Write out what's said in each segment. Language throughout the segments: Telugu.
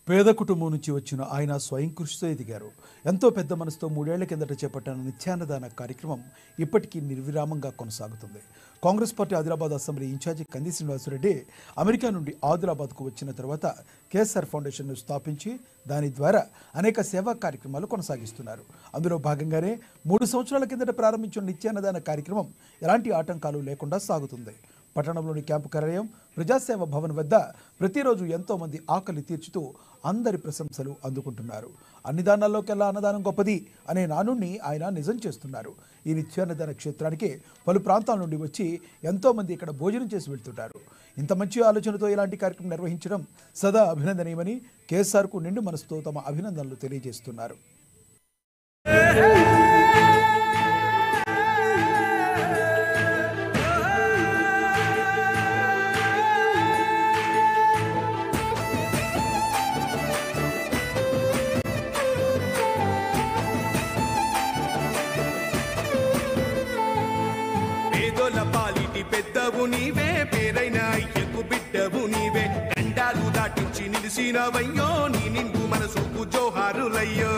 పేద కుటుంబం నుంచి వచ్చిన ఆయన స్వయం కృషితో ఎదిగారు. ఎంతో పెద్ద మనసుతో 3 ఏళ్ల కిందట చేపట్టిన నిత్యాన్నదాన కార్యక్రమం ఇప్పటికీ నిర్విరామంగా కొనసాగుతుంది. Congress party Adilabad assembly incharge Kandi Srinivas Reddy America నుండి ఆదిలాబాద్కు వచ్చిన తర్వాత కేఎస్ఆర్ ఫౌండేషన్ను స్థాపించి దాని ద్వారా అనేక సేవా కార్యక్రమాలు కొనసాగిస్తున్నారు. అందులో భాగంగానే 3 సంవత్సరాల కిందట ప్రారంభించిన నిత్యాన్నదాన కార్యక్రమం ఎలాంటి ఆటంకాలు లేకుండా సాగుతుంది. పట్టణంలోని క్యాంపు కార్యాలయం ప్రజాసేవ భవన్ వద్ద ప్రతిరోజు ఎంతో మంది ఆకలి తీర్చుతూ అందరి ప్రశంసలు అందుకుంటున్నారు. అన్ని దానాల్లోకెల్లా అన్నదానం గొప్పది అనే నానుడిని ఆయన నిజం చేస్తున్నారు. ఈ నిత్యాన్నదాన క్షేత్రానికి పలు ప్రాంతాల నుండి వచ్చి ఎంతో మంది ఇక్కడ భోజనం చేసి వెళ్తుంటారు. ఇంత మంచి ఆలోచనతో ఇలాంటి కార్యక్రమం నిర్వహించడం సదా అభినందనీయమని కేఎస్ఆర్కు నిండు మనసుతో తమ అభినందనలు తెలియజేస్తున్నారు. పాలిటి పెద్దవు నీవే, పేరైన అయ్యకు బిడ్డవు నీవే, గండాలు దాటించి నిలిసినవయ్యో, నీ నిండు మనసుకు జోహారులయ్యో.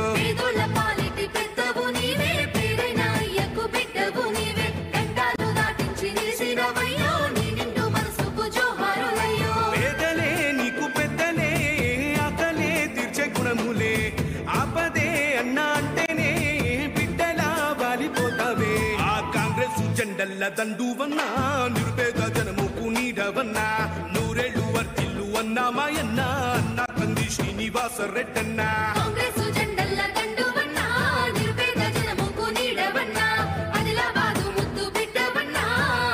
పాలిటి పెద్దవు నీవే, పేరైన అయ్యకు బిడ్డవు నీవే, గండాలు దాటించి నిలిసినవయ్యో, నీ నిండు మనసుకు జోహారులయ్యో. పేదలే నీకు పెద్దలే, ఆకలే తీర్చే గుణములే, ఆపదే అన్నా అంటేనే బిడ్డలా వాలిపోతావే. ఆ కాంగ్రెస్ జెండల్ల దండువన్నా, నిరుపేద జనముకు నీడవన్నా, నూరేళ్లు వర్తిల్లు అన్నా మాయన్నా, అన్నా కంది శ్రీనివాస రెడ్డన్నా. కాంగ్రెస్ జెండల్ల దండువన్నా, నిరుపేద జనముకు నీడవన్నా, ఆదిలాబాదు ముద్దు బిడ్డవన్నా,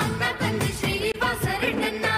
అన్నా కంది శ్రీనివాస రెడ్డన్నా.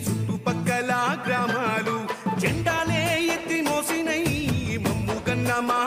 చుట్టుపక్కల గ్రామాలు జెండాలే ఎత్తి మోసినై, మమ్ము కన్న మా